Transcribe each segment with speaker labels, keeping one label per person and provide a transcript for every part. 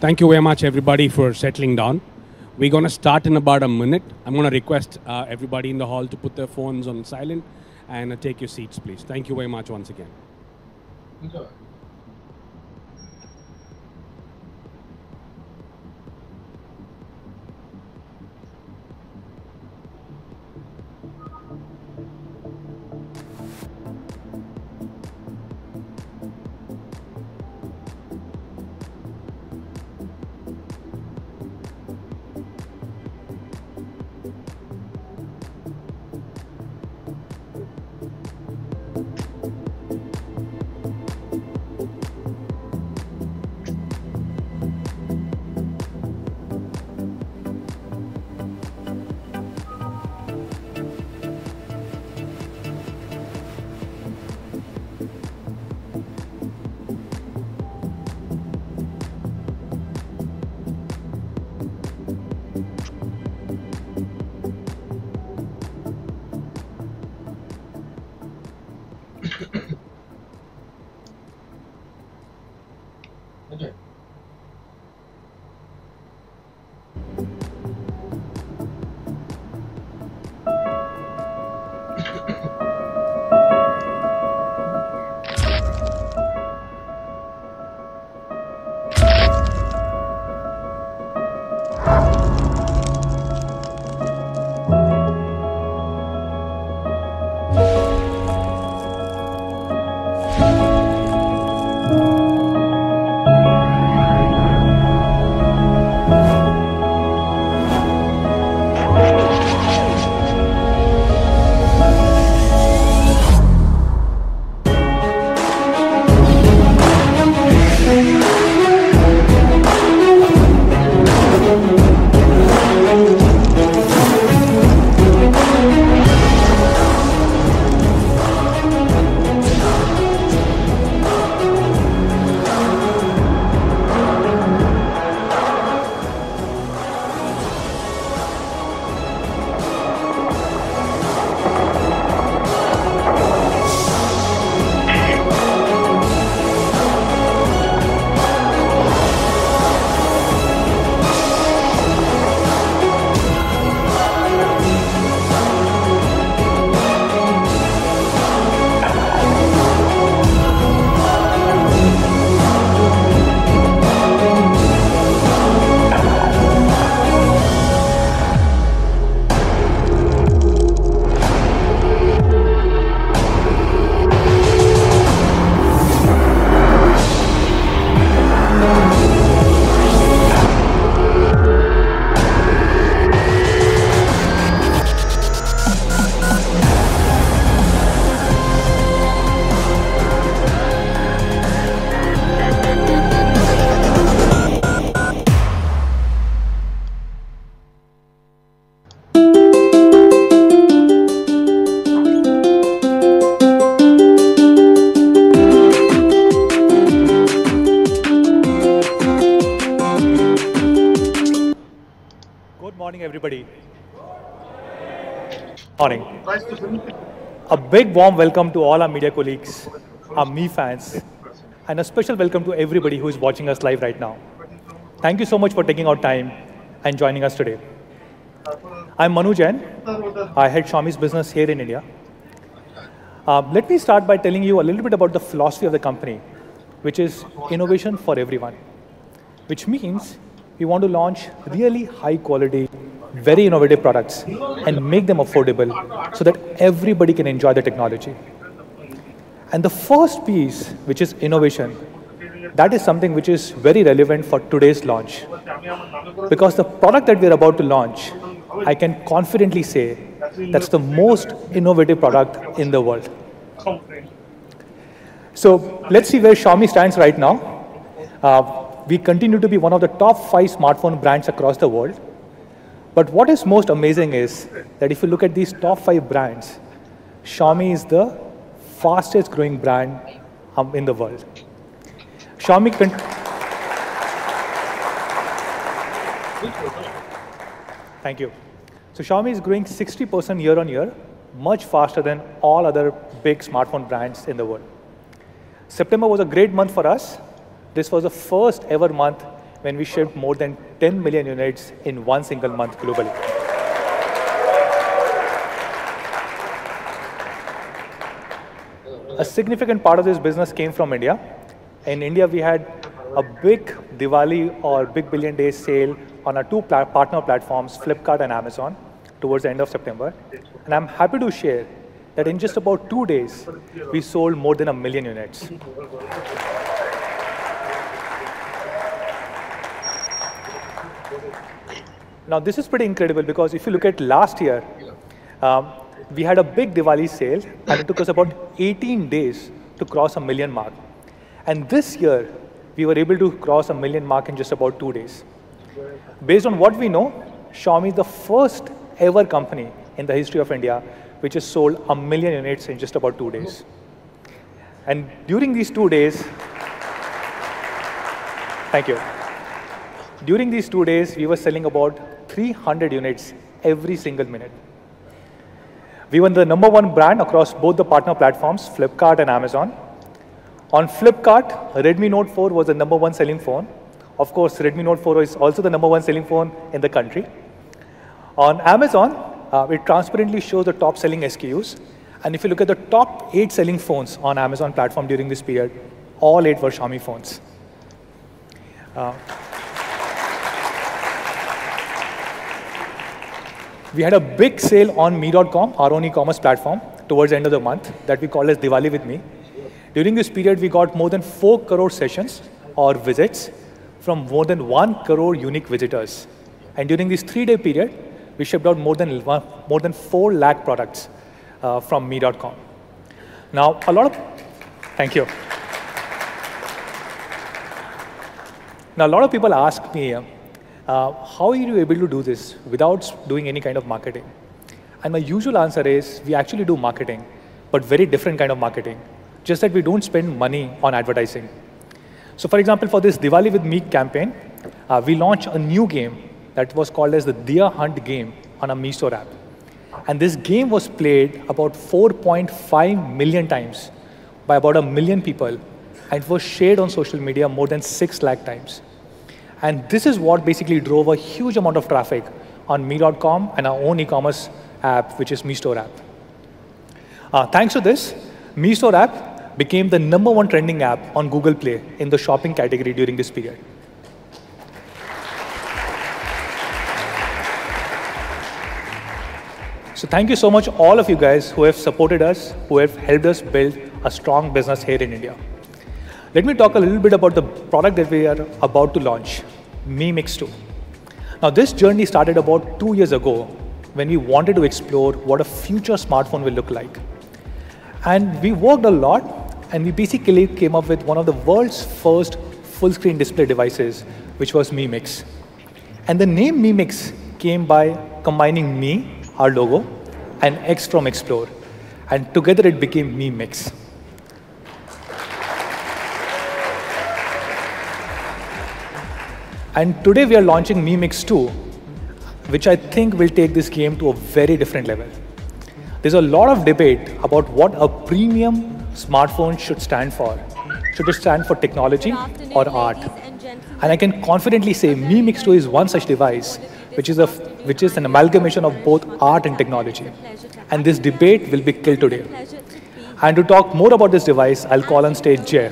Speaker 1: Thank you very much, everybody, for settling down. We're going to start in about a minute. I'm going to request everybody in the hall to put their phones on silent and take your seats, please. Thank you very much once again.
Speaker 2: Enjoy.
Speaker 3: Good morning, everybody. Morning. A big warm welcome to all our media colleagues, our Me fans, and a special welcome to everybody who is watching us live right now. Thank you so much for taking out time and joining us today. I'm Manu Jain. I head Xiaomi's business here in India. Let me start by telling you a little bit about the philosophy of the company, which is innovation for everyone, which means we want to launch really high quality, very innovative products and make them affordable so that everybody can enjoy the technology. And the first piece, which is innovation, that is something which is very relevant for today's launch. Because the product that we're about to launch, I can confidently say that's the most innovative product in the world. So let's see where Xiaomi stands right now. We continue to be one of the top 5 smartphone brands across the world. But what is most amazing is that if you look at these top 5 brands, Xiaomi is the fastest growing brand in the world. Thank you. So Xiaomi is growing 60% year on year, much faster than all other big smartphone brands in the world. September was a great month for us. This was the first ever month when we shipped more than 10 million units in one single month globally. A significant part of this business came from India. In India, we had a big Diwali or Big Billion Days sale on our 2 partner platforms, Flipkart and Amazon, towards the end of September. And I'm happy to share that in just about 2 days, we sold more than 1 million units. Now, this is pretty incredible because if you look at last year, we had a big Diwali sale, and it took us about 18 days to cross 1 million mark. And this year, we were able to cross 1 million mark in just about 2 days. Based on what we know, Xiaomi is the first ever company in the history of India which has sold 1 million units in just about 2 days. And during these 2 days, thank you. During these 2 days, we were selling about 300 units every single minute. We were the #1 brand across both the partner platforms, Flipkart and Amazon. On Flipkart, Redmi Note 4 was the #1 selling phone. Of course, Redmi Note 4 is also the #1 selling phone in the country. On Amazon, it transparently shows the top selling SKUs. And if you look at the top 8 selling phones on Amazon platform during this period, all 8 were Xiaomi phones. We had a big sale on Mi.com, our own e-commerce platform, towards the end of the month that we call as Diwali with Me. During this period, we got more than 4 crore sessions or visits from more than 1 crore unique visitors. And during this 3-day period, we shipped out more than 4 lakh products from Mi.com. Now, thank you. Now, a lot of people ask me, how are you able to do this without doing any kind of marketing? And my usual answer is, we actually do marketing, but very different kind of marketing. Just that we don't spend money on advertising. So for example, for this Diwali with Me campaign, we launched a new game that was called as the Deer Hunt game on a Mi Store app. And this game was played about 4.5 million times by about 1 million people, and it was shared on social media more than 6 lakh times. And this is what basically drove a huge amount of traffic on Mi.com and our own e-commerce app, which is Mi Store app. Thanks to this, Mi Store app became the #1 trending app on Google Play in the shopping category during this period. So thank you so much, all of you guys who have supported us, who have helped us build a strong business here in India. Let me talk a little bit about the product that we are about to launch, Mi Mix 2. Now, this journey started about 2 years ago when we wanted to explore what a future smartphone will look like. And we worked a lot, and we basically came up with one of the world's first full-screen display devices, which was Mi Mix. And the name Mi Mix came by combining Mi, our logo, and X from Explore. And together it became Mi Mix. And today we are launching Mi Mix 2, which I think will take this game to a very different level. There's a lot of debate about what a premium smartphone should stand for. Should it stand for technology or art? And I can confidently say Mi Mix 2 is one such device, which is an amalgamation of both art and technology. And this debate will be killed today. And to talk more about this device, I'll call on stage Jay.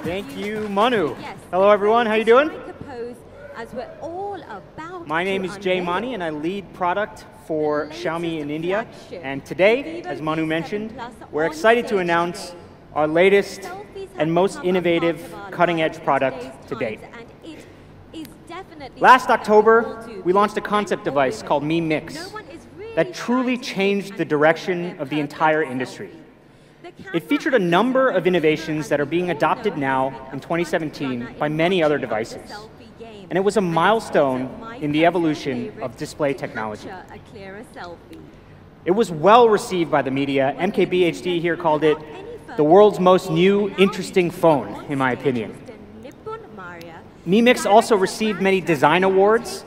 Speaker 2: Thank you, Manu. Hello, everyone. How you doing? My name is Jay Mani, and I lead product for Xiaomi in India. And today, as Manu mentioned, we're excited to announce our latest and most innovative cutting-edge product to date. Last October, we launched a concept device called Mi Mix that truly changed the direction of the entire industry. It featured a number of innovations that are being adopted now in 2017 by many other devices. And it was a milestone in the evolution of display technology. It was well received by the media. MKBHD here called it the world's most new, interesting phone, in my opinion. Mi Mix also received many design awards,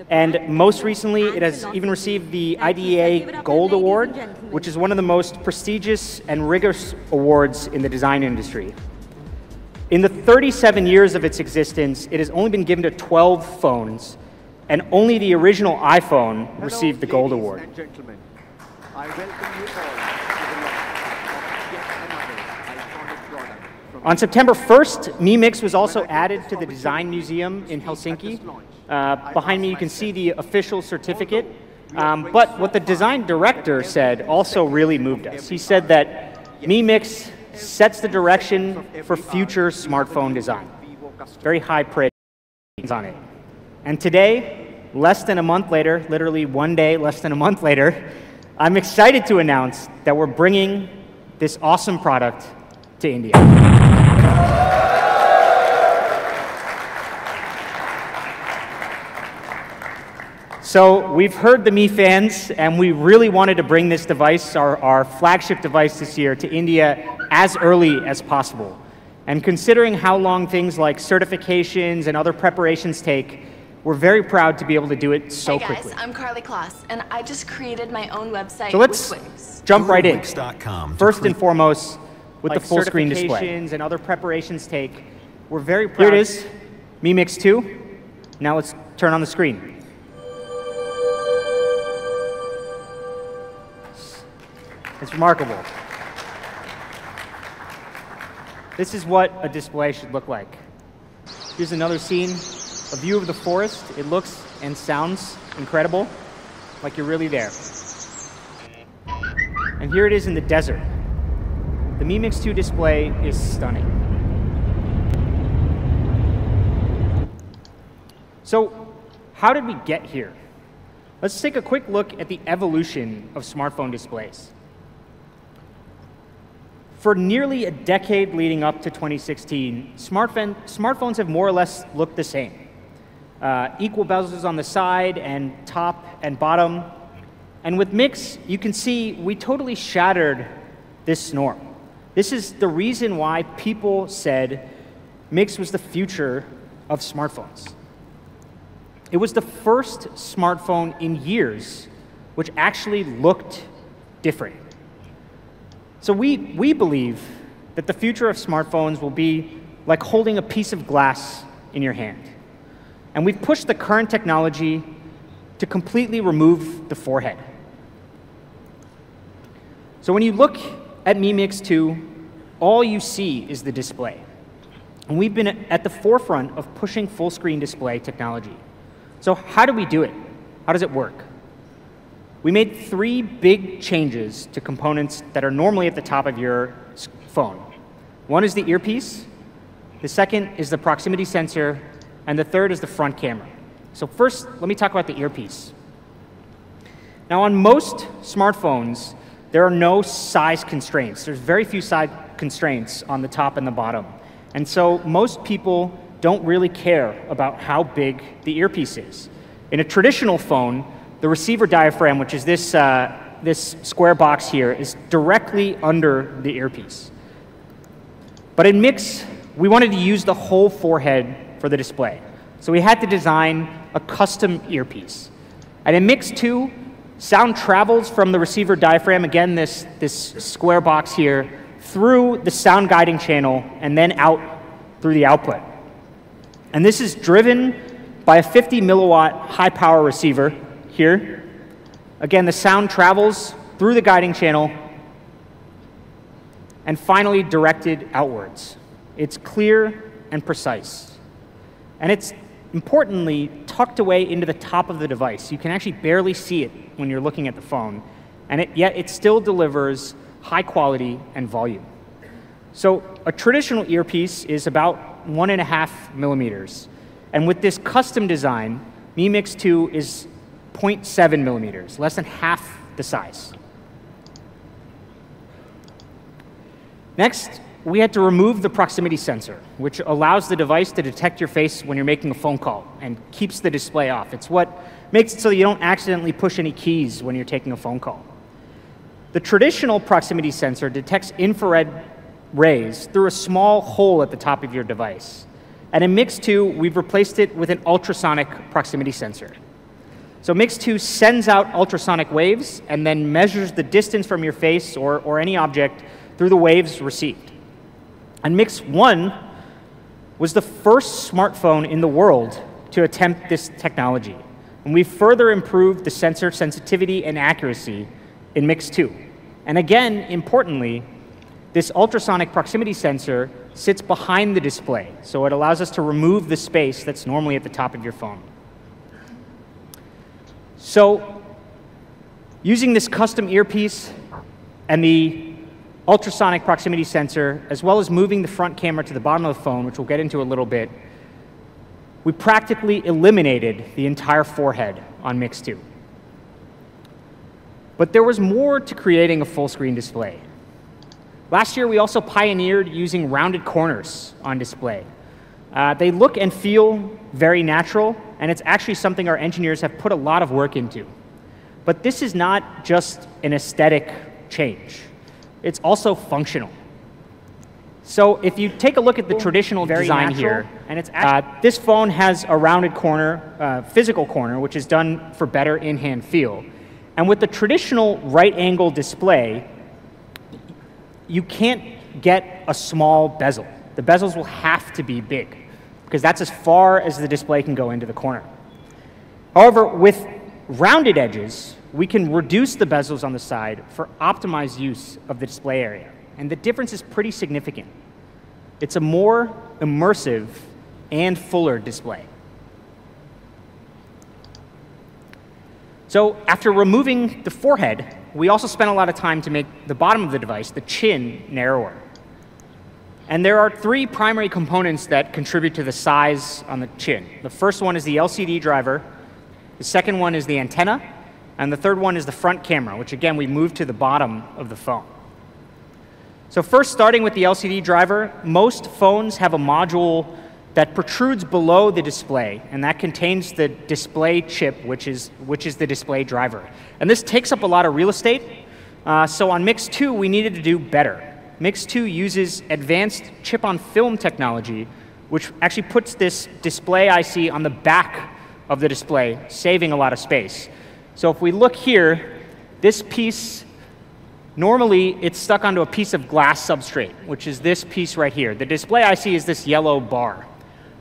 Speaker 2: and most recently, it has even received the IDEA Gold Award, which is one of the most prestigious and rigorous awards in the design industry. In the 37 years of its existence, it has only been given to 12 phones, and only the original iPhone received the Gold Award.
Speaker 4: Ladies and gentlemen, I welcome you all to the launch of yet another iconic product from
Speaker 2: On September 1st, Mi Mix was also added to the Design Museum in Helsinki. Behind me, you can see the official certificate. But what the design director said also really moved us. He said that Mi Mix sets the direction for future smartphone design. Very high praise on it. And today, less than a month later, literally one day, less than a month later, I'm excited to announce that we're bringing this awesome product to India. So we've heard the Mi fans, and we really wanted to bring this device, our flagship device this year, to India as early as possible. And considering how long things like certifications and other preparations take, we're very proud to be able to do it so
Speaker 5: Hey guys,
Speaker 2: quickly.
Speaker 5: I'm Carly Kloss, and I just created my own website
Speaker 2: So let's
Speaker 5: with Wix.
Speaker 2: jump right in.
Speaker 6: Wix.com.
Speaker 2: First and foremost, with
Speaker 6: Like
Speaker 2: the full screen display.
Speaker 6: certifications
Speaker 2: And other preparations take, we're very proud. Here it is, Mi Mix 2. Now let's turn on the screen. It's remarkable. This is what a display should look like. Here's another scene, a view of the forest. It looks and sounds incredible, like you're really there. And here it is in the desert. The Mi Mix 2 display is stunning. So, how did we get here? Let's take a quick look at the evolution of smartphone displays. For nearly a decade leading up to 2016, smartphones have more or less looked the same. Equal bezels on the side and top and bottom. And with Mix, you can see we totally shattered this norm. This is the reason why people said Mix was the future of smartphones. It was the first smartphone in years which actually looked different. So we believe that the future of smartphones will be like holding a piece of glass in your hand. And we've pushed the current technology to completely remove the forehead. So when you look at Mi Mix 2, all you see is the display. And we've been at the forefront of pushing full screen display technology. So how do we do it? How does it work? We made 3 big changes to components that are normally at the top of your phone. One is the earpiece, the second is the proximity sensor, and the third is the front camera. So first, let me talk about the earpiece. Now on most smartphones, there are no size constraints. There's very few size constraints on the top and the bottom. And so most people don't really care about how big the earpiece is. In a traditional phone, the receiver diaphragm, which is this, this square box here, is directly under the earpiece. But in Mix, we wanted to use the whole forehead for the display. So we had to design a custom earpiece. And in Mix 2, sound travels from the receiver diaphragm, again, this square box here, through the sound guiding channel and then out through the output. And this is driven by a 50 milliwatt high power receiver here. Again, the sound travels through the guiding channel and finally directed outwards. It's clear and precise. And it's importantly tucked away into the top of the device. You can actually barely see it when you're looking at the phone, and yet it still delivers high quality and volume. So a traditional earpiece is about 1.5 millimeters. And with this custom design, Mi Mix 2 is 0.7 millimeters, less than half the size. Next, we had to remove the proximity sensor, which allows the device to detect your face when you're making a phone call and keeps the display off. It's what makes it so you don't accidentally push any keys when you're taking a phone call. The traditional proximity sensor detects infrared rays through a small hole at the top of your device. And in Mix 2, we've replaced it with an ultrasonic proximity sensor. So Mix 2 sends out ultrasonic waves and then measures the distance from your face or any object through the waves received. And Mix 1 was the first smartphone in the world to attempt this technology. And we've further improved the sensor sensitivity and accuracy in Mix 2. And again, importantly, this ultrasonic proximity sensor sits behind the display, so it allows us to remove the space that's normally at the top of your phone. So, using this custom earpiece and the ultrasonic proximity sensor, as well as moving the front camera to the bottom of the phone, which we'll get into a little bit, we practically eliminated the entire forehead on Mix 2. But there was more to creating a full-screen display. Last year, we also pioneered using rounded corners on display. They look and feel very natural, and it's actually something our engineers have put a lot of work into. But this is not just an aesthetic change. It's also functional. So if you take a look at the traditional design here, and it's this phone has a rounded corner, physical corner, which is done for better in-hand feel. And with the traditional right-angle display, you can't get a small bezel. The bezels will have to be big, because that's as far as the display can go into the corner. However, with rounded edges, we can reduce the bezels on the side for optimized use of the display area. And the difference is pretty significant. It's a more immersive and fuller display. So after removing the forehead, we also spent a lot of time to make the bottom of the device, the chin, narrower. And there are three primary components that contribute to the size on the chin. The first one is the LCD driver, the second one is the antenna, and the third one is the front camera, which again we moved to the bottom of the phone. So first, starting with the LCD driver, most phones have a module that protrudes below the display, and that contains the display chip, which is the display driver. And this takes up a lot of real estate, so on Mix 2 we needed to do better. Mix 2 uses advanced chip-on-film technology, which actually puts this display IC on the back of the display, saving a lot of space. So if we look here, this piece, normally it's stuck onto a piece of glass substrate, which is this piece right here. The display IC is this yellow bar.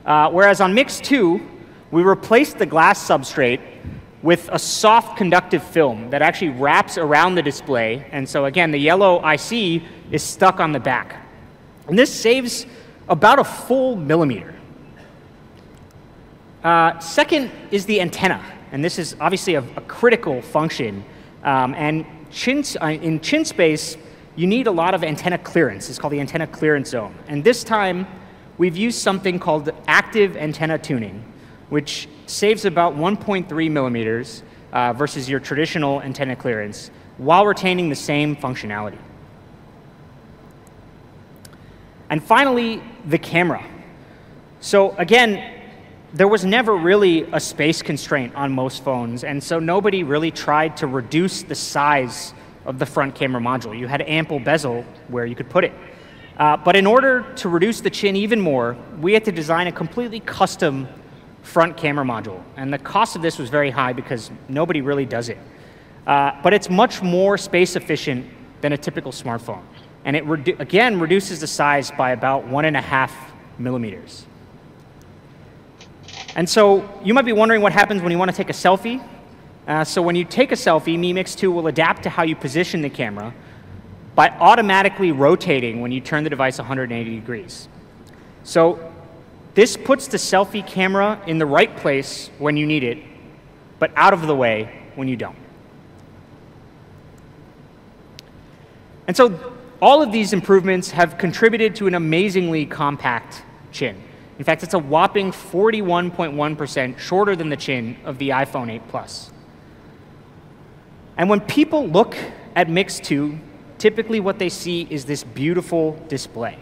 Speaker 2: Whereas on Mix 2, we replaced the glass substrate with a soft conductive film that actually wraps around the display. And so again, the yellow IC is stuck on the back. And this saves about a full millimeter. Second is the antenna. And this is obviously a critical function. And in chin space, you need a lot of antenna clearance. It's called the antenna clearance zone. And this time, we've used something called active antenna tuning, which saves about 1.3 millimeters versus your traditional antenna clearance, while retaining the same functionality. And finally, the camera. So again, there was never really a space constraint on most phones, and so nobody really tried to reduce the size of the front camera module. You had ample bezel where you could put it. But in order to reduce the chin even more, we had to design a completely custom front camera module. And the cost of this was very high because nobody really does it. But it's much more space efficient than a typical smartphone. And it, again, reduces the size by about 1.5 millimeters. And so you might be wondering what happens when you want to take a selfie. So when you take a selfie, Mi Mix 2 will adapt to how you position the camera by automatically rotating when you turn the device 180 degrees. So this puts the selfie camera in the right place when you need it, but out of the way when you don't. And so all of these improvements have contributed to an amazingly compact chin. In fact, it's a whopping 41.1% shorter than the chin of the iPhone 8 Plus. And when people look at Mix 2, typically what they see is this beautiful display.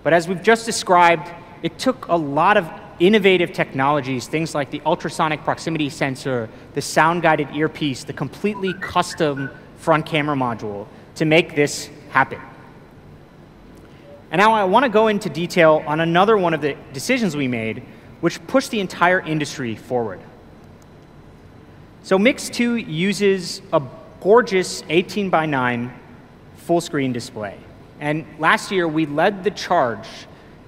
Speaker 2: But as we've just described, it took a lot of innovative technologies, things like the ultrasonic proximity sensor, the sound-guided earpiece, the completely custom front camera module to make this happen. And now I want to go into detail on another one of the decisions we made, which pushed the entire industry forward. So Mix 2 uses a gorgeous 18:9 full-screen display. And last year, we led the charge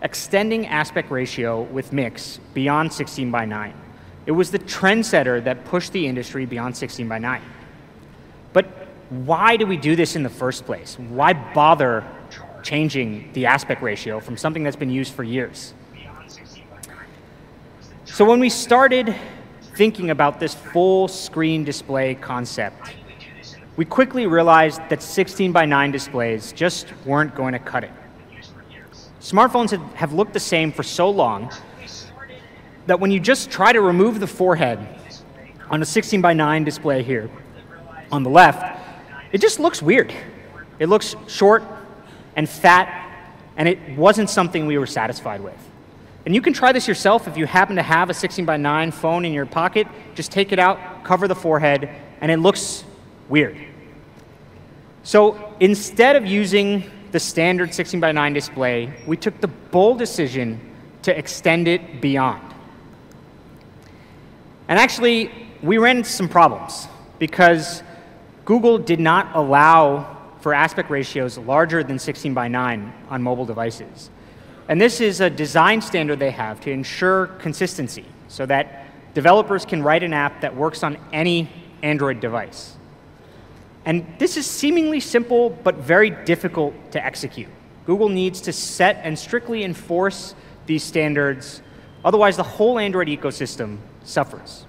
Speaker 2: extending aspect ratio with Mix beyond 16:9. It was the trendsetter that pushed the industry beyond 16:9. But why do we do this in the first place? Why bother changing the aspect ratio from something that's been used for years? So when we started thinking about this full screen display concept, we quickly realized that 16:9 displays just weren't going to cut it. Smartphones have looked the same for so long that when you just try to remove the forehead on a 16:9 display here on the left, it just looks weird. It looks short and fat, and it wasn't something we were satisfied with. And you can try this yourself if you happen to have a 16:9 phone in your pocket. Just take it out, cover the forehead, and it looks weird. So instead of using the standard 16:9 display, we took the bold decision to extend it beyond. And actually, we ran into some problems because Google did not allow for aspect ratios larger than 16:9 on mobile devices. And this is a design standard they have to ensure consistency so that developers can write an app that works on any Android device. And this is seemingly simple, but very difficult to execute. Google needs to set and strictly enforce these standards, otherwise the whole Android ecosystem suffers.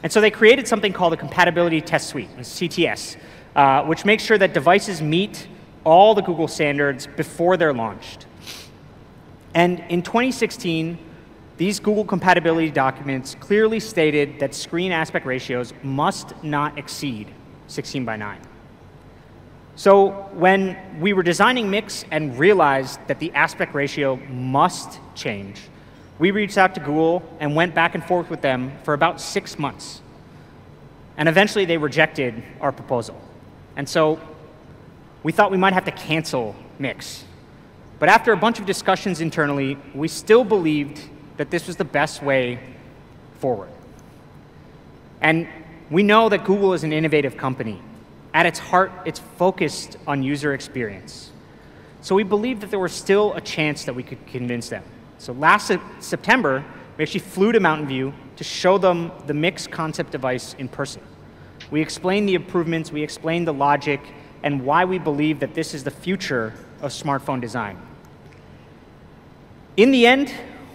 Speaker 2: And so they created something called a Compatibility Test Suite, a CTS, which makes sure that devices meet all the Google standards before they're launched. And in 2016, these Google compatibility documents clearly stated that screen aspect ratios must not exceed 16:9. So when we were designing Mix and realized that the aspect ratio must change, we reached out to Google and went back and forth with them for about 6 months. And eventually they rejected our proposal. And so we thought we might have to cancel Mix. But after a bunch of discussions internally, we still believed that this was the best way forward. And we know that Google is an innovative company. At its heart, it's focused on user experience. So we believed that there was still a chance that we could convince them. So last September, we actually flew to Mountain View to show them the Mix concept device in person. We explained the improvements, we explained the logic, and why we believe that this is the future of smartphone design. In the end,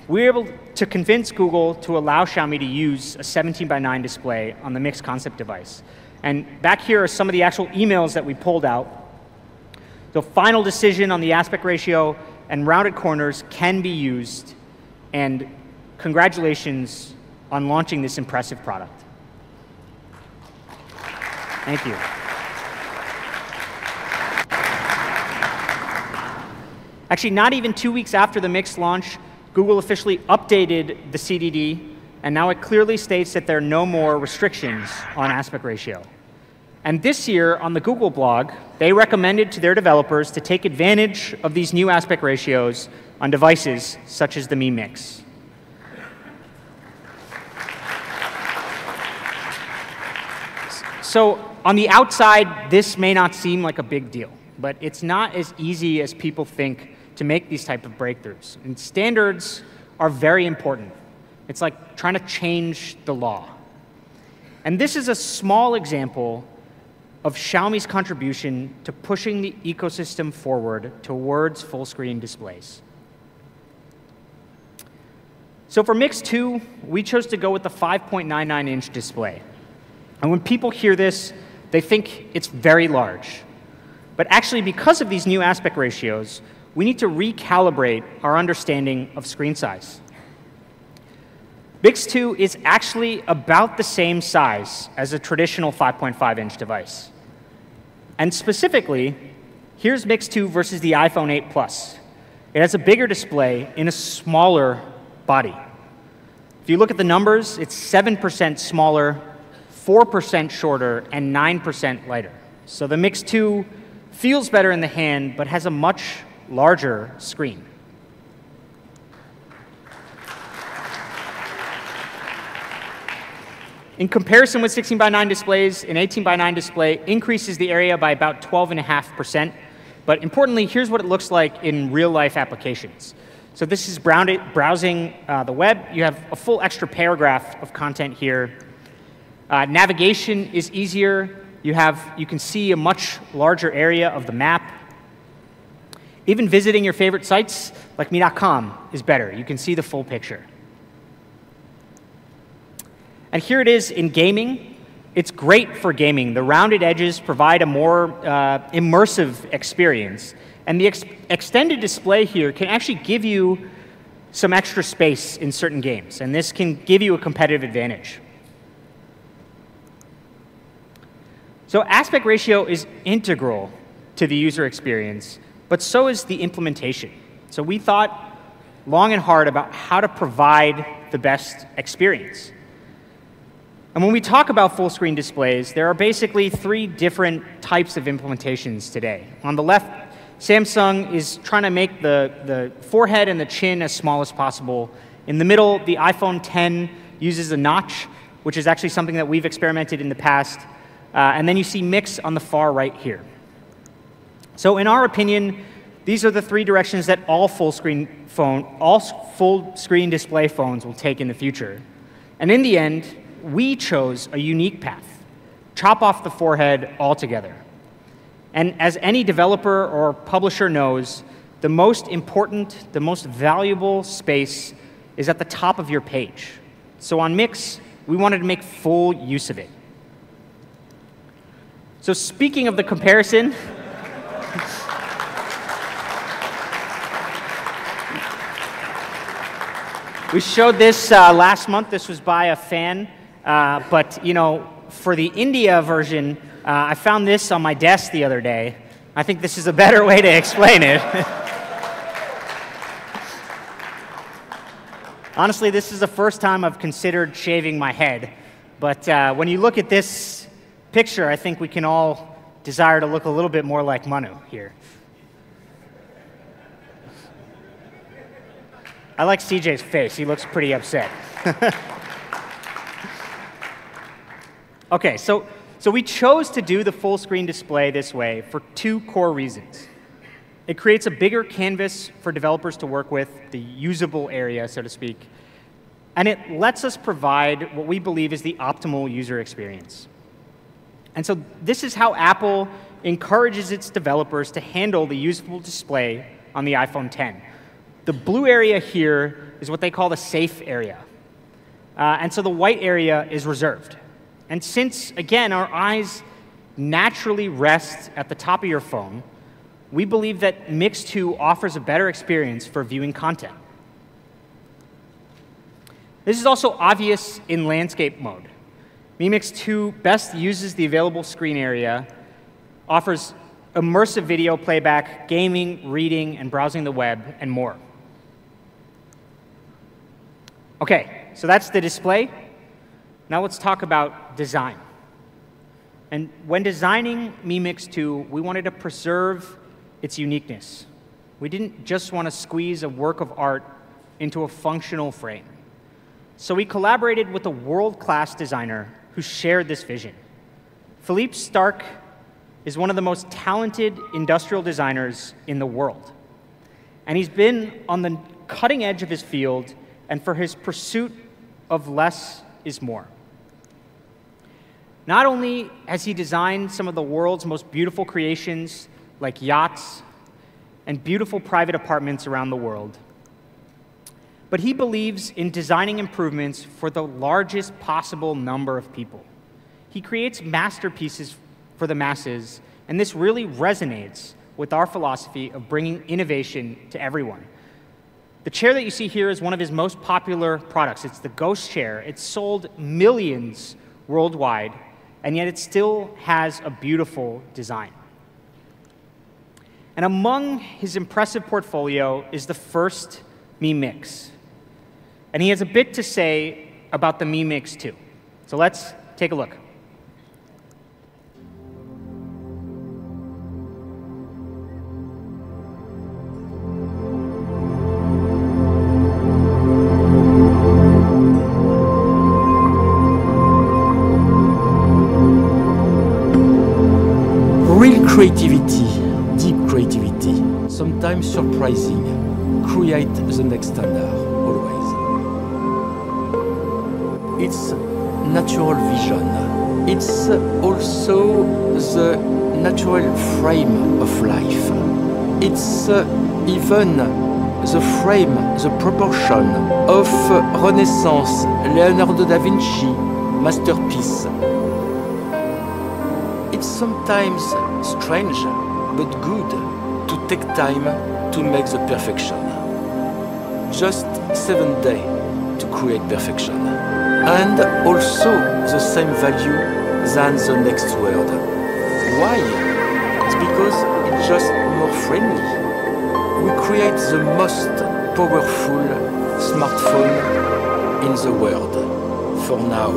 Speaker 2: we were able to convince Google to allow Xiaomi to use a 17:9 display on the Mix concept device. And back here are some of the actual emails that we pulled out. The final decision on the aspect ratio and rounded corners can be used. And congratulations on launching this impressive product. Thank you. Actually, not even 2 weeks after the Mix launch, Google officially updated the CDD, and now it clearly states that there are no more restrictions on aspect ratio. And this year, on the Google blog, they recommended to their developers to take advantage of these new aspect ratios on devices such as the Mi Mix. So on the outside, this may not seem like a big deal, but it's not as easy as people think to make these type of breakthroughs. And standards are very important. It's like trying to change the law. And this is a small example of Xiaomi's contribution to pushing the ecosystem forward towards full-screen displays. So for Mix 2, we chose to go with the 5.99-inch display. And when people hear this, they think it's very large. But actually, because of these new aspect ratios, we need to recalibrate our understanding of screen size. Mix 2 is actually about the same size as a traditional 5.5-inch device. And specifically, here's Mix 2 versus the iPhone 8 Plus. It has a bigger display in a smaller body. If you look at the numbers, it's 7% smaller, 4% shorter, and 9% lighter. So the Mix 2 feels better in the hand, but has a much larger screen. In comparison with 16:9 displays, an 18:9 display increases the area by about 12.5%. But importantly, here's what it looks like in real-life applications. So this is browsing the web. You have a full extra paragraph of content here. Navigation is easier. You can see a much larger area of the map. Even visiting your favorite sites, like Mi.com, is better. You can see the full picture. And here it is in gaming. It's great for gaming. The rounded edges provide a more immersive experience. And the extended display here can actually give you some extra space in certain games. And this can give you a competitive advantage. So aspect ratio is integral to the user experience, but so is the implementation. So we thought long and hard about how to provide the best experience. And when we talk about full-screen displays, there are basically 3 different types of implementations today. On the left, Samsung is trying to make the forehead and the chin as small as possible. In the middle, the iPhone X uses a notch, which is actually something that we've experimented in the past. And then you see Mix on the far right here. So in our opinion, these are the three directions that all full-screen display phones will take in the future. And in the end, we chose a unique path: chop off the forehead altogether. And as any developer or publisher knows, the most important, the most valuable space is at the top of your page. So on Mix, we wanted to make full use of it. So speaking of the comparison, we showed this last month. This was by a fan, but for the India version, I found this on my desk the other day. I think this is a better way to explain it. Honestly, this is the first time I've considered shaving my head. But when you look at this picture, I think we can all desire to look a little bit more like Manu here. I like CJ's face. He looks pretty upset. OK, so we chose to do the full screen display this way for two core reasons. It creates a bigger canvas for developers to work with, the usable area, so to speak. And it lets us provide what we believe is the optimal user experience. And so this is how Apple encourages its developers to handle the usable display on the iPhone X. The blue area here is what they call the safe area. And so the white area is reserved. And since, again, our eyes naturally rest at the top of your phone, we believe that Mix 2 offers a better experience for viewing content. This is also obvious in landscape mode. Mi Mix 2 best uses the available screen area, offers immersive video playback, gaming, reading, and browsing the web, and more. OK, so that's the display. Now let's talk about design. And when designing Mi Mix 2, we wanted to preserve its uniqueness. We didn't just want to squeeze a work of art into a functional frame. So we collaborated with a world-class designer who shared this vision. Philippe Starck is one of the most talented industrial designers in the world. And he's been on the cutting edge of his field and for his pursuit of less is more. Not only has he designed some of the world's most beautiful creations, like yachts and beautiful private apartments around the world, but he believes in designing improvements for the largest possible number of people. He creates masterpieces for the masses, and this really resonates with our philosophy of bringing innovation to everyone. The chair that you see here is one of his most popular products. It's the Ghost Chair. It's sold millions worldwide, and yet it still has a beautiful design. And among his impressive portfolio is the first Mi Mix. And he has a bit to say about the Mi Mix 2. So let's take a look.
Speaker 6: Real creativity, deep creativity, sometimes surprising, create the next standard, always. It's natural vision. It's also the natural frame of life. It's even the frame, the proportion of Renaissance, Leonardo da Vinci, masterpiece. It's sometimes strange, but good to take time to make the perfection. Just 7 days to create perfection. And also the same value than the next word. Why? It's because it's just more friendly. We create the most powerful smartphone in the world. For now,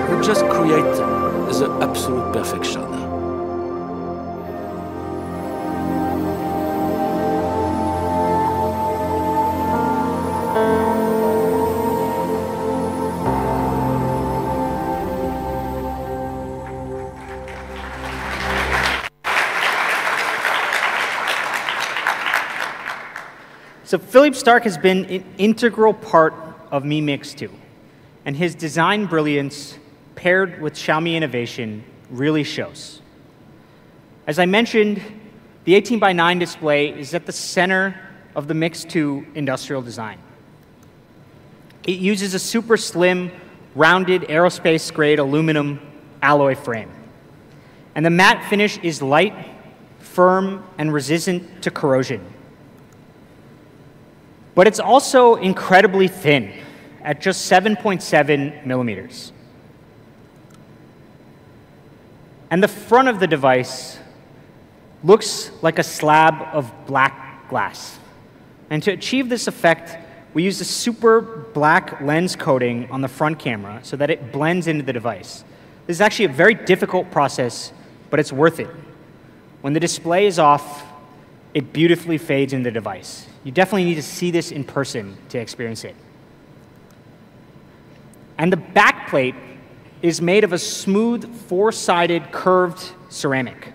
Speaker 6: we just create the absolute perfection.
Speaker 2: So Philippe Starck has been an integral part of Mi Mix 2, and his design brilliance paired with Xiaomi innovation really shows. As I mentioned, the 18:9 display is at the center of the Mix 2 industrial design. It uses a super slim, rounded aerospace-grade aluminum alloy frame. And the matte finish is light, firm, and resistant to corrosion. But it's also incredibly thin at just 7.7 millimeters. And the front of the device looks like a slab of black glass. And to achieve this effect, we use a super black lens coating on the front camera so that it blends into the device. This is actually a very difficult process, but it's worth it. When the display is off, it beautifully fades into the device. You definitely need to see this in person to experience it. And the back plate is made of a smooth, four-sided, curved ceramic.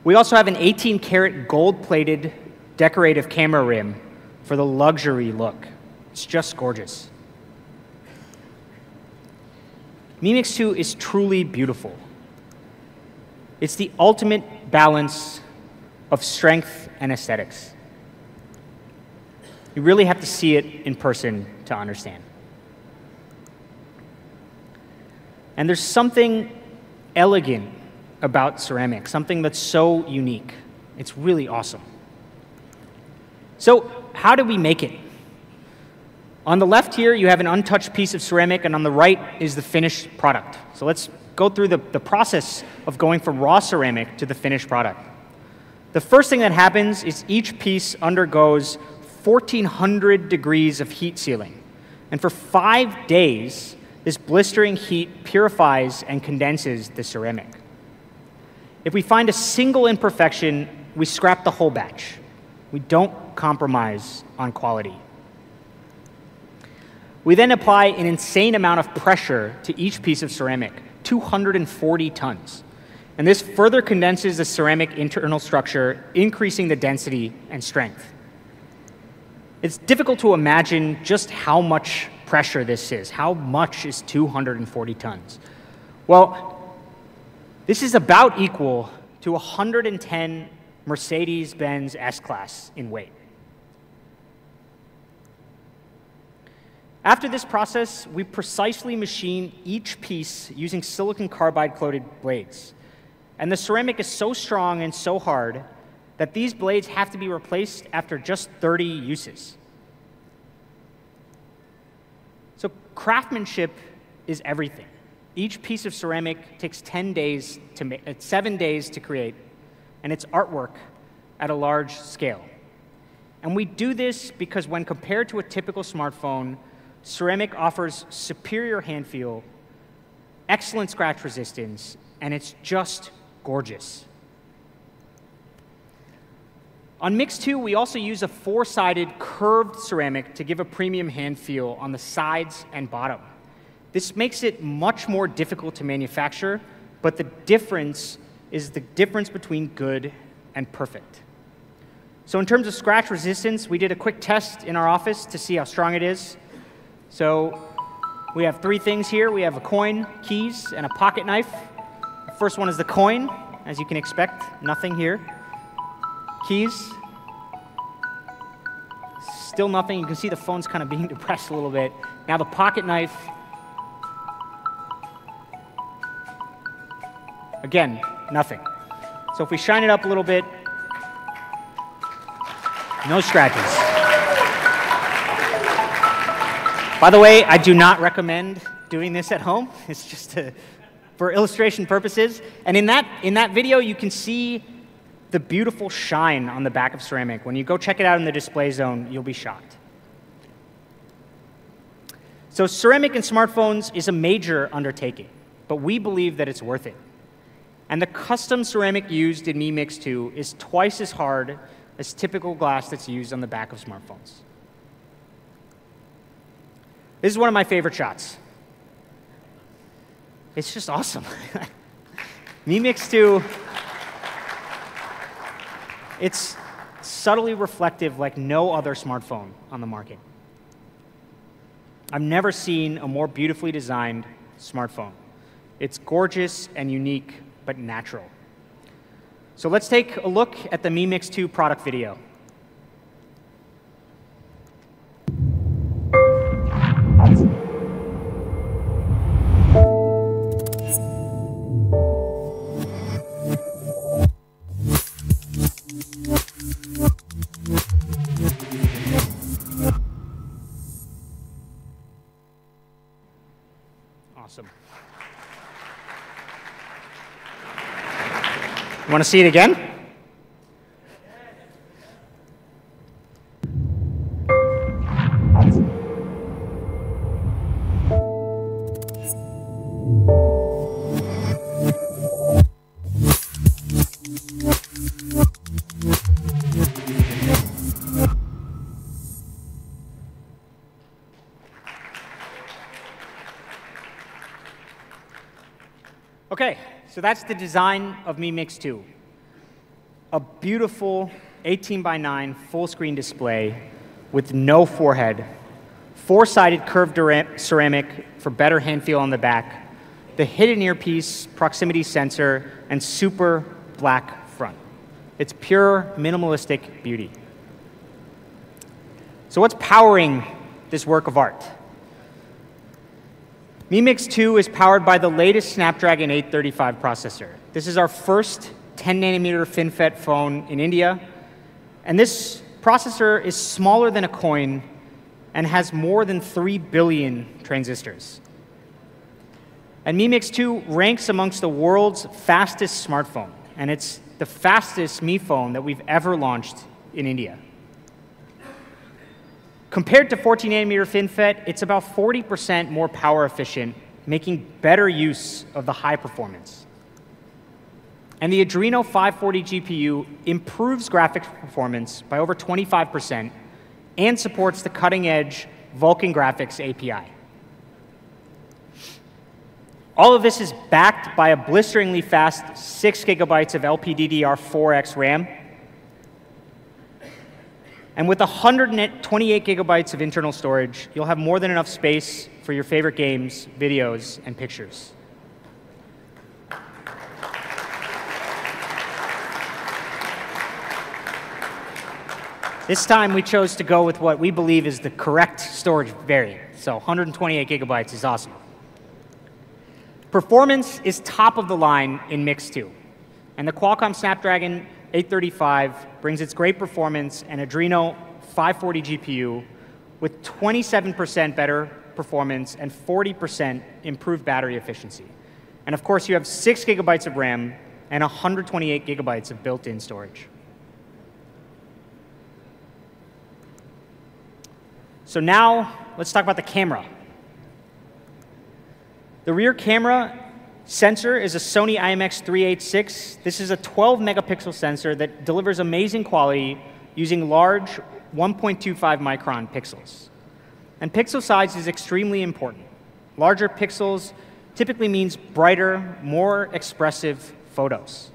Speaker 2: We also have an 18-karat gold-plated decorative camera rim for the luxury look. It's just gorgeous. Mi Mix 2 is truly beautiful. It's the ultimate balance of strength and aesthetics. You really have to see it in person to understand. And there's something elegant about ceramic, something that's so unique. It's really awesome. So how do we make it? On the left here, you have an untouched piece of ceramic, and on the right is the finished product. So let's go through the process of going from raw ceramic to the finished product. The first thing that happens is each piece undergoes 1,400 degrees of heat sealing. And for 5 days, this blistering heat purifies and condenses the ceramic. If we find a single imperfection, we scrap the whole batch. We don't compromise on quality. We then apply an insane amount of pressure to each piece of ceramic, 240 tons. And this further condenses the ceramic internal structure, increasing the density and strength. It's difficult to imagine just how much pressure this is. How much is 240 tons? Well, this is about equal to 110 Mercedes-Benz S-Class in weight. After this process, we precisely machine each piece using silicon carbide-coated blades. And the ceramic is so strong and so hard that these blades have to be replaced after just 30 uses. So craftsmanship is everything. Each piece of ceramic takes 7 days to create, and it's artwork at a large scale. And we do this because when compared to a typical smartphone, ceramic offers superior hand feel, excellent scratch resistance, and it's just gorgeous. On Mix 2, we also use a four-sided curved ceramic to give a premium hand feel on the sides and bottom. This makes it much more difficult to manufacture, but the difference is the difference between good and perfect. So in terms of scratch resistance, we did a quick test in our office to see how strong it is. So we have 3 things here. We have a coin, keys, and a pocket knife. The first one is the coin. As you can expect, nothing here. Keys. Still nothing. You can see the phone's kind of being depressed a little bit. Now the pocket knife. Again, nothing. So if we shine it up a little bit, no scratches. By the way, I do not recommend doing this at home. It's just for illustration purposes. And in that video, you can see the beautiful shine on the back of ceramic. When you go check it out in the display zone, you'll be shocked. So ceramic in smartphones is a major undertaking, but we believe that it's worth it. And the custom ceramic used in Mi Mix 2 is twice as hard as typical glass that's used on the back of smartphones. This is one of my favorite shots. It's just awesome. Mi Mix 2, it's subtly reflective like no other smartphone on the market. I've never seen a more beautifully designed smartphone. It's gorgeous and unique, but natural. So let's take a look at the Mi Mix 2 product video. Awesome. You want to see it again? Okay, so that's the design of Mi Mix 2. A beautiful 18:9 full-screen display with no forehead, four-sided curved ceramic for better hand feel on the back, the hidden earpiece, proximity sensor, and super black front. It's pure minimalistic beauty. So what's powering this work of art? Mi Mix 2 is powered by the latest Snapdragon 835 processor. This is our first 10-nanometer FinFET phone in India. And this processor is smaller than a coin and has more than 3 billion transistors. And Mi Mix 2 ranks amongst the world's fastest smartphone. And it's the fastest Mi phone that we've ever launched in India. Compared to 14-nanometer FinFET, it's about 40% more power efficient, making better use of the high performance. And the Adreno 540 GPU improves graphics performance by over 25% and supports the cutting-edge Vulkan Graphics API. All of this is backed by a blisteringly fast 6 gigabytes of LPDDR4X RAM, and with 128 gigabytes of internal storage, you'll have more than enough space for your favorite games, videos, and pictures. This time, we chose to go with what we believe is the correct storage variant. So 128 gigabytes is awesome. Performance is top of the line in Mix 2. And the Qualcomm Snapdragon 835 brings its great performance and Adreno 540 GPU with 27% better performance and 40% improved battery efficiency. And of course, you have 6 gigabytes of RAM and 128 gigabytes of built-in storage. So now, let's talk about the camera. The rear camera sensor is a Sony IMX386. This is a 12-megapixel sensor that delivers amazing quality using large 1.25 micron pixels. And pixel size is extremely important. Larger pixels typically means brighter, more expressive photos.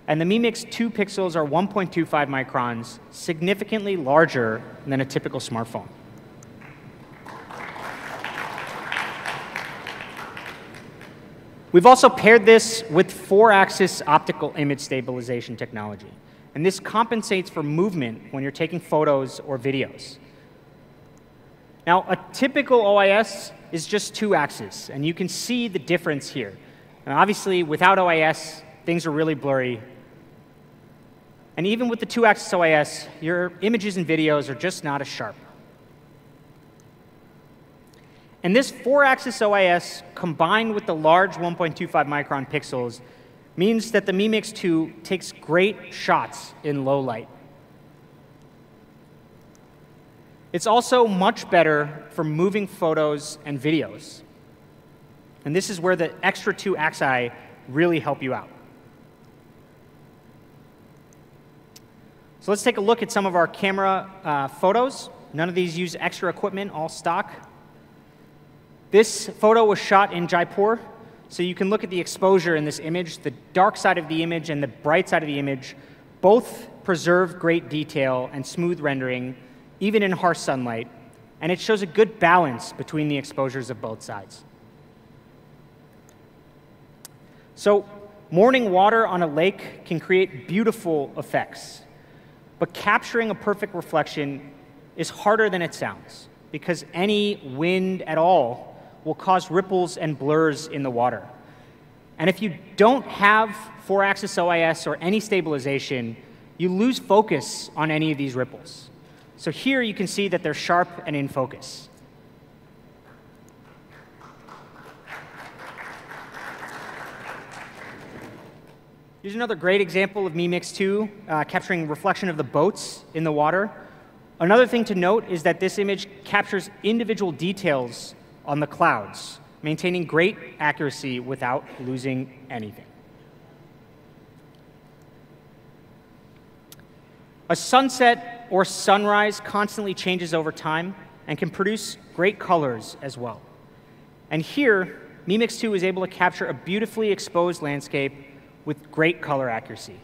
Speaker 2: And the Mi Mix 2 pixels are 1.25 microns, significantly larger than a typical smartphone. We've also paired this with 4-axis optical image stabilization technology. And this compensates for movement when you're taking photos or videos. Now, a typical OIS is just 2 axes, and you can see the difference here. And obviously, without OIS, things are really blurry. And even with the 2-axis OIS, your images and videos are just not as sharp. And this 4-axis OIS, combined with the large 1.25 micron pixels, means that the Mi Mix 2 takes great shots in low light. It's also much better for moving photos and videos. And this is where the extra 2 axi really help you out. So let's take a look at some of our camera photos. None of these use extra equipment, all stock. This photo was shot in Jaipur, so you can look at the exposure in this image. The dark side of the image and the bright side of the image both preserve great detail and smooth rendering, even in harsh sunlight, and it shows a good balance between the exposures of both sides. So, morning water on a lake can create beautiful effects, but capturing a perfect reflection is harder than it sounds, because any wind at all will cause ripples and blurs in the water. And if you don't have 4-axis OIS or any stabilization, you lose focus on any of these ripples. So here you can see that they're sharp and in focus. Here's another great example of MeMix 2 capturing reflection of the boats in the water. Another thing to note is that this image captures individual details on the clouds, maintaining great accuracy without losing anything. A sunset or sunrise constantly changes over time and can produce great colors as well. And here, MeMix 2 is able to capture a beautifully exposed landscape with great color accuracy.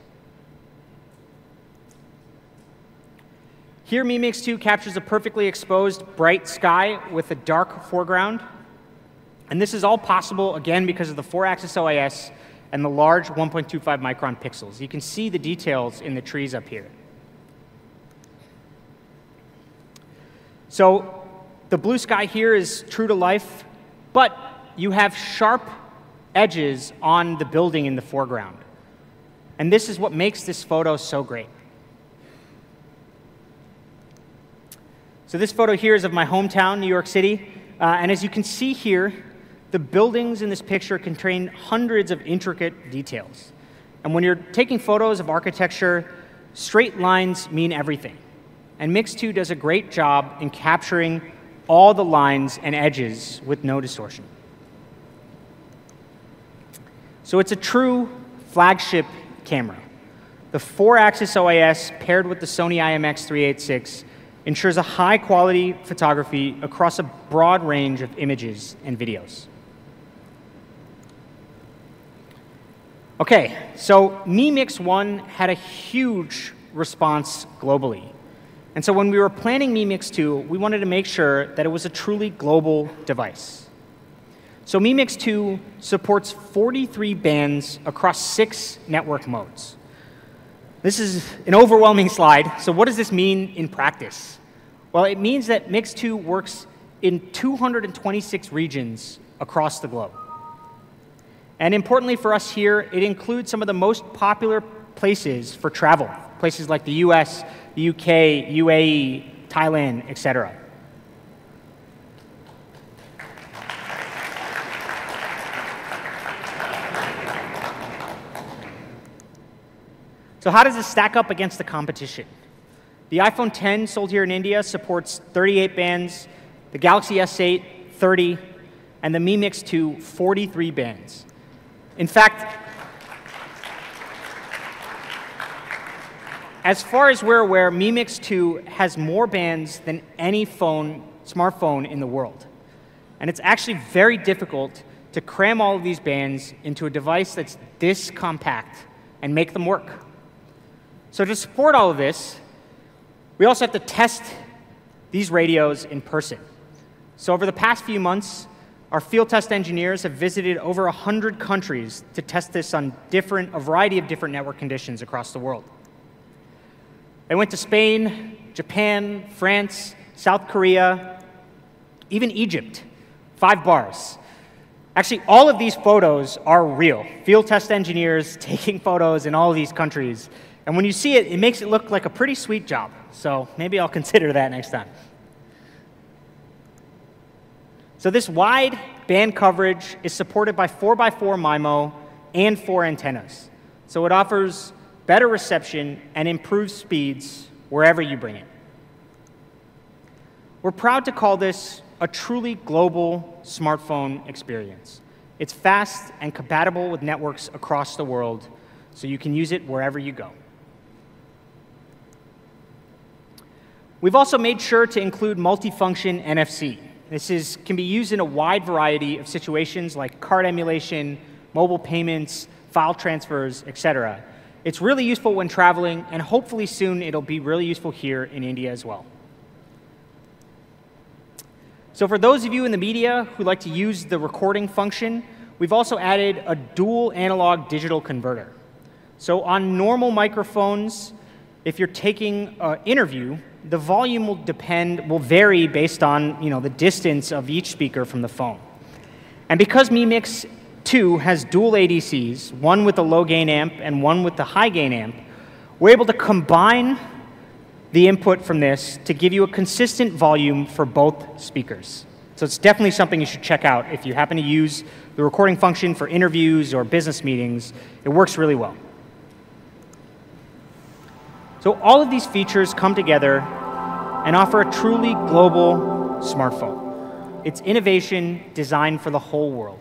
Speaker 2: Here, MeMix 2 captures a perfectly exposed bright sky with a dark foreground. And this is all possible, again, because of the 4-axis OIS and the large 1.25 micron pixels. You can see the details in the trees up here. So the blue sky here is true to life, but you have sharp edges on the building in the foreground. And this is what makes this photo so great. So this photo here is of my hometown, New York City. And as you can see here, the buildings in this picture contain hundreds of intricate details. And when you're taking photos of architecture, straight lines mean everything. And Mix 2 does a great job in capturing all the lines and edges with no distortion. So it's a true flagship camera. The 4-axis OIS paired with the Sony IMX386 ensures a high-quality photography across a broad range of images and videos. Okay, so MeMix 1 had a huge response globally. And so when we were planning MeMix 2, we wanted to make sure that it was a truly global device. So MeMix 2 supports 43 bands across 6 network modes. This is an overwhelming slide, so what does this mean in practice? Well, it means that Mix 2 works in 226 regions across the globe. And importantly for us here, it includes some of the most popular places for travel, places like the US, the UK, UAE, Thailand, etc. So how does this stack up against the competition? The iPhone X sold here in India supports 38 bands, the Galaxy S8, 30, and the MeMix 2, 43 bands. In fact, as far as we're aware, MeMix 2 has more bands than any smartphone in the world. And it's actually very difficult to cram all of these bands into a device that's this compact and make them work. So to support all of this, we also have to test these radios in person. So over the past few months, our field test engineers have visited over 100 countries to test this on a variety of different network conditions across the world. They went to Spain, Japan, France, South Korea, even Egypt, 5 bars. Actually, all of these photos are real. Field test engineers taking photos in all of these countries. And when you see it, it makes it look like a pretty sweet job. So maybe I'll consider that next time. So this wide band coverage is supported by 4x4 MIMO and 4 antennas. So it offers better reception and improves speeds wherever you bring it. We're proud to call this a truly global smartphone experience. It's fast and compatible with networks across the world, so you can use it wherever you go. We've also made sure to include multifunction NFC. This can be used in a wide variety of situations like card emulation, mobile payments, file transfers, etc. It's really useful when traveling, and hopefully soon it'll be really useful here in India as well. So for those of you in the media who like to use the recording function, we've also added a dual analog digital converter. So on normal microphones, if you're taking an interview, the volume will vary based on the distance of each speaker from the phone. And because Mi Mix 2 has dual ADCs, one with the low gain amp and one with the high gain amp, we're able to combine the input from this to give you a consistent volume for both speakers. So it's definitely something you should check out if you happen to use the recording function for interviews or business meetings. It works really well. So all of these features come together and offer a truly global smartphone. It's innovation designed for the whole world.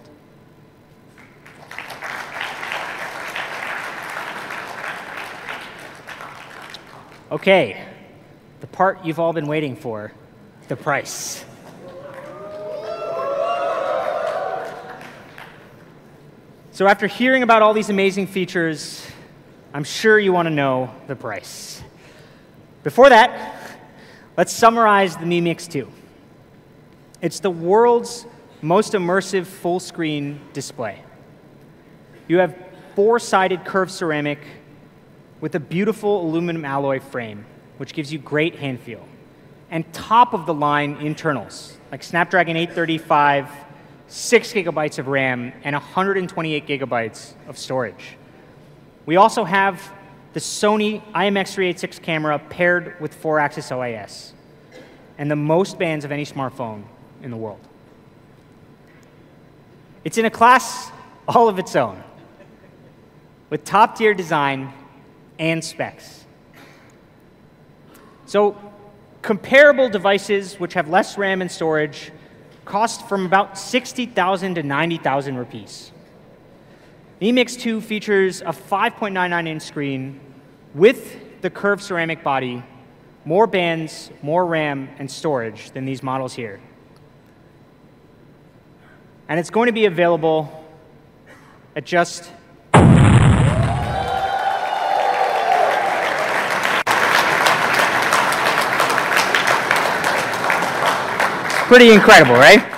Speaker 2: Okay, the part you've all been waiting for, the price. So after hearing about all these amazing features, I'm sure you want to know the price. Before that, let's summarize the Mi Mix 2. It's the world's most immersive full-screen display. You have 4-sided curved ceramic with a beautiful aluminum alloy frame, which gives you great hand feel, and top-of-the-line internals, like Snapdragon 835, 6 gigabytes of RAM, and 128 gigabytes of storage. We also have the Sony IMX386 camera paired with 4-axis OIS, and the most bands of any smartphone in the world. It's in a class all of its own, with top-tier design and specs. So comparable devices which have less RAM and storage cost from about 60,000 to 90,000 rupees. Mi Mix 2 features a 5.99-inch screen with the curved ceramic body, more bands, more RAM, and storage than these models here. And it's going to be available at just pretty incredible, right?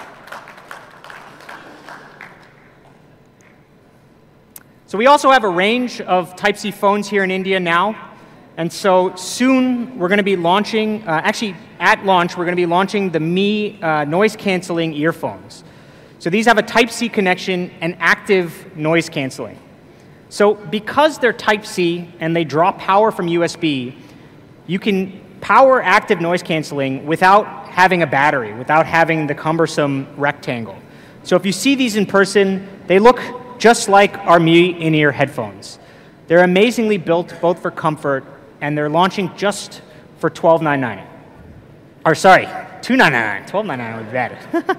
Speaker 2: So we also have a range of Type-C phones here in India now. And so soon we're going to be launching, actually at launch, we're going to be launching the Mi noise-canceling earphones. So these have a Type-C connection and active noise canceling. So because they're Type-C and they draw power from USB, you can power active noise canceling without having a battery, without having the cumbersome rectangle. So if you see these in person, they look just like our Mi in-ear headphones. They're amazingly built both for comfort, and they're launching just for $12.99. Or sorry, $2.99. $12.99 would be better.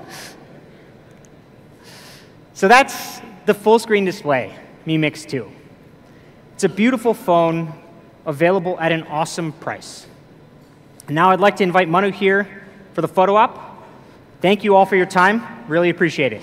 Speaker 2: So that's the full screen display, Mi Mix 2. It's a beautiful phone available at an awesome price. And now I'd like to invite Manu here for the photo op. Thank you all for your time. Really appreciate it.